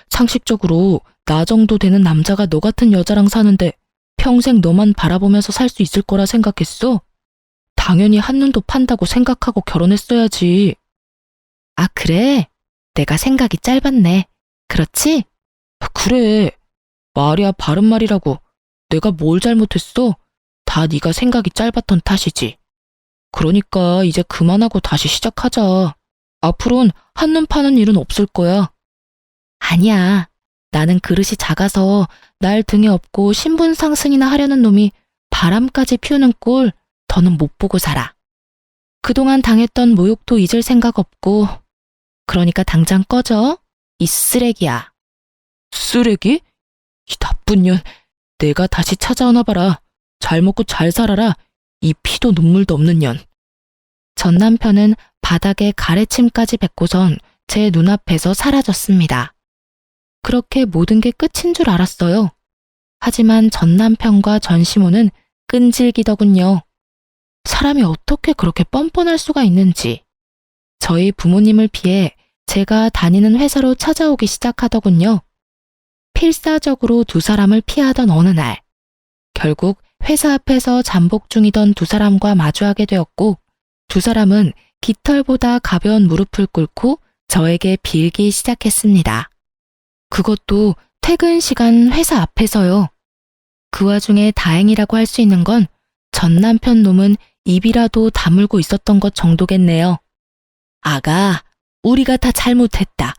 상식적으로 나 정도 되는 남자가 너 같은 여자랑 사는데 평생 너만 바라보면서 살 수 있을 거라 생각했어? 당연히 한눈도 판다고 생각하고 결혼했어야지. 아, 그래? 내가 생각이 짧았네. 그렇지? 그래. 말이야 바른 말이라고. 내가 뭘 잘못했어? 다 네가 생각이 짧았던 탓이지. 그러니까 이제 그만하고 다시 시작하자. 앞으론 한눈 파는 일은 없을 거야. 아니야. 나는 그릇이 작아서 날 등에 업고 신분 상승이나 하려는 놈이 바람까지 피우는 꼴 더는 못 보고 살아. 그동안 당했던 모욕도 잊을 생각 없고 그러니까 당장 꺼져. 이 쓰레기야. 쓰레기? 이 나쁜 년. 내가 다시 찾아오나 봐라. 잘 먹고 잘 살아라. 이 피도 눈물도 없는 년. 전 남편은 바닥에 가래침까지 뱉고선 제 눈앞에서 사라졌습니다. 그렇게 모든 게 끝인 줄 알았어요. 하지만 전 남편과 전 시모는 끈질기더군요. 사람이 어떻게 그렇게 뻔뻔할 수가 있는지. 저희 부모님을 피해 제가 다니는 회사로 찾아오기 시작하더군요. 필사적으로 두 사람을 피하던 어느 날, 결국 회사 앞에서 잠복 중이던 두 사람과 마주하게 되었고, 두 사람은 깃털보다 가벼운 무릎을 꿇고 저에게 빌기 시작했습니다. 그것도 퇴근 시간 회사 앞에서요. 그 와중에 다행이라고 할 수 있는 건 전 남편 놈은 입이라도 다물고 있었던 것 정도겠네요. 아가, 우리가 다 잘못했다.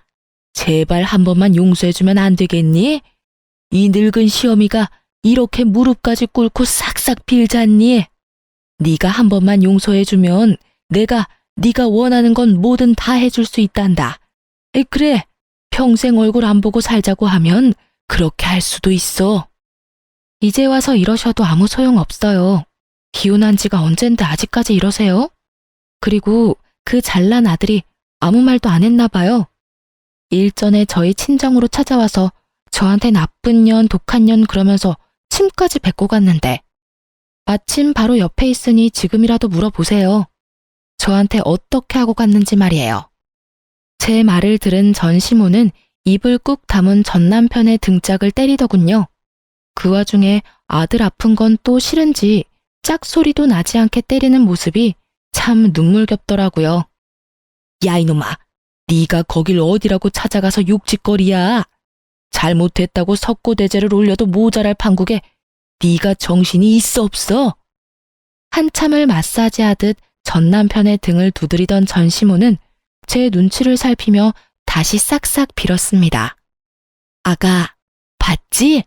제발 한 번만 용서해주면 안 되겠니? 이 늙은 시어미가 이렇게 무릎까지 꿇고 싹싹 빌잖니? 네가 한 번만 용서해주면 내가 네가 원하는 건 뭐든 다 해줄 수 있단다. 그래, 평생 얼굴 안 보고 살자고 하면 그렇게 할 수도 있어. 이제 와서 이러셔도 아무 소용 없어요. 기혼한 지가 언젠데 아직까지 이러세요? 그리고 그 잘난 아들이 아무 말도 안 했나 봐요. 일전에 저희 친정으로 찾아와서 저한테 나쁜 년, 독한 년 그러면서 침까지 뱉고 갔는데 마침 바로 옆에 있으니 지금이라도 물어보세요. 저한테 어떻게 하고 갔는지 말이에요. 제 말을 들은 전 시모는 입을 꾹 다문 전 남편의 등짝을 때리더군요. 그 와중에 아들 아픈 건 또 싫은지 짝소리도 나지 않게 때리는 모습이 참 눈물겹더라고요. 야 이놈아, 네가 거길 어디라고 찾아가서 욕짓거리야. 잘못했다고 석고대죄를 올려도 모자랄 판국에 네가 정신이 있어 없어? 한참을 마사지하듯 전 남편의 등을 두드리던 전 시모는 제 눈치를 살피며 다시 싹싹 빌었습니다. 아가, 봤지?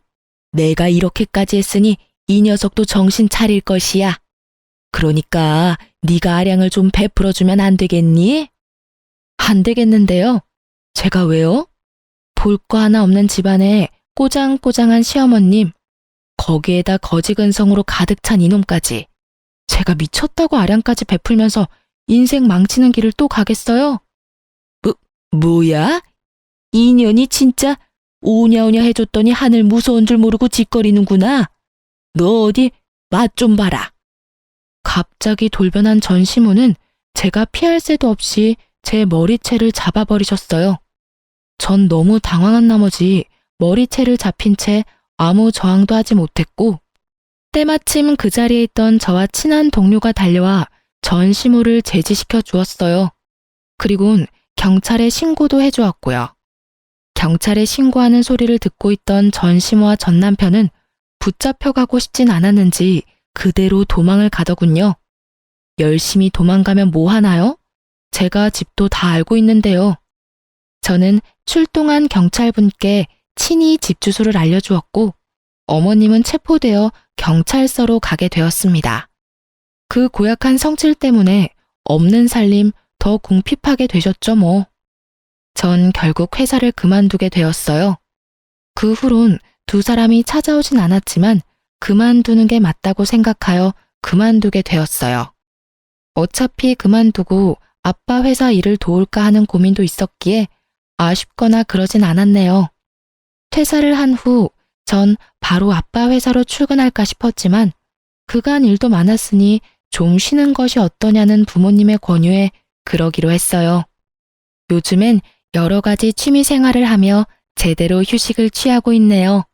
내가 이렇게까지 했으니 이 녀석도 정신 차릴 것이야. 그러니까 네가 아량을 좀 베풀어주면 안 되겠니? 안 되겠는데요. 제가 왜요? 볼 거 하나 없는 집안에 꼬장꼬장한 시어머님, 거기에다 거지근성으로 가득 찬 이놈까지. 제가 미쳤다고 아량까지 베풀면서 인생 망치는 길을 또 가겠어요? 뭐야? 인연이 진짜 오냐오냐 해줬더니 하늘 무서운 줄 모르고 짓거리는구나. 너 어디 맛 좀 봐라. 갑자기 돌변한 전 시모는 제가 피할 새도 없이 제 머리채를 잡아버리셨어요. 전 너무 당황한 나머지 머리채를 잡힌 채 아무 저항도 하지 못했고, 때마침 그 자리에 있던 저와 친한 동료가 달려와 전 시모를 제지시켜 주었어요. 그리곤 경찰에 신고도 해주었고요. 경찰에 신고하는 소리를 듣고 있던 전 시모와 전 남편은 붙잡혀가고 싶진 않았는지 그대로 도망을 가더군요. 열심히 도망가면 뭐 하나요? 제가 집도 다 알고 있는데요. 저는 출동한 경찰분께 친히 집 주소를 알려주었고 어머님은 체포되어 경찰서로 가게 되었습니다. 그 고약한 성질 때문에 없는 살림 더 궁핍하게 되셨죠 뭐. 전 결국 회사를 그만두게 되었어요. 그 후론 두 사람이 찾아오진 않았지만 그만두는 게 맞다고 생각하여 그만두게 되었어요. 어차피 그만두고 아빠 회사 일을 도울까 하는 고민도 있었기에 아쉽거나 그러진 않았네요. 퇴사를 한 후 전 바로 아빠 회사로 출근할까 싶었지만 그간 일도 많았으니 좀 쉬는 것이 어떠냐는 부모님의 권유에 그러기로 했어요. 요즘엔 여러 가지 취미 생활을 하며 제대로 휴식을 취하고 있네요.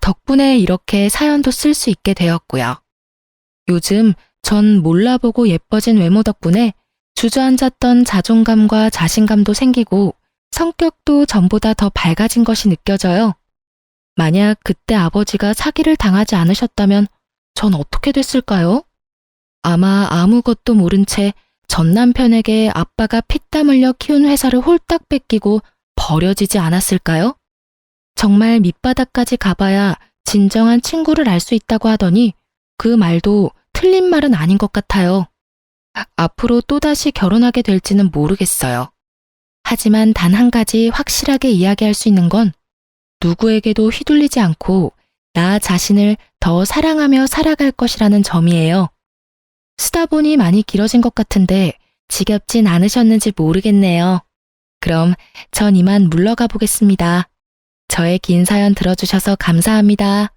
덕분에 이렇게 사연도 쓸 수 있게 되었고요. 요즘 전 몰라보고 예뻐진 외모 덕분에 주저앉았던 자존감과 자신감도 생기고 성격도 전보다 더 밝아진 것이 느껴져요. 만약 그때 아버지가 사기를 당하지 않으셨다면 전 어떻게 됐을까요? 아마 아무것도 모른 채 전 남편에게 아빠가 피땀 흘려 키운 회사를 홀딱 뺏기고 버려지지 않았을까요? 정말 밑바닥까지 가봐야 진정한 친구를 알 수 있다고 하더니 그 말도 틀린 말은 아닌 것 같아요. 앞으로 또다시 결혼하게 될지는 모르겠어요. 하지만 단 한 가지 확실하게 이야기할 수 있는 건 누구에게도 휘둘리지 않고 나 자신을 더 사랑하며 살아갈 것이라는 점이에요. 수다 보니 많이 길어진 것 같은데 지겹진 않으셨는지 모르겠네요. 그럼 전 이만 물러가 보겠습니다. 저의 긴 사연 들어주셔서 감사합니다.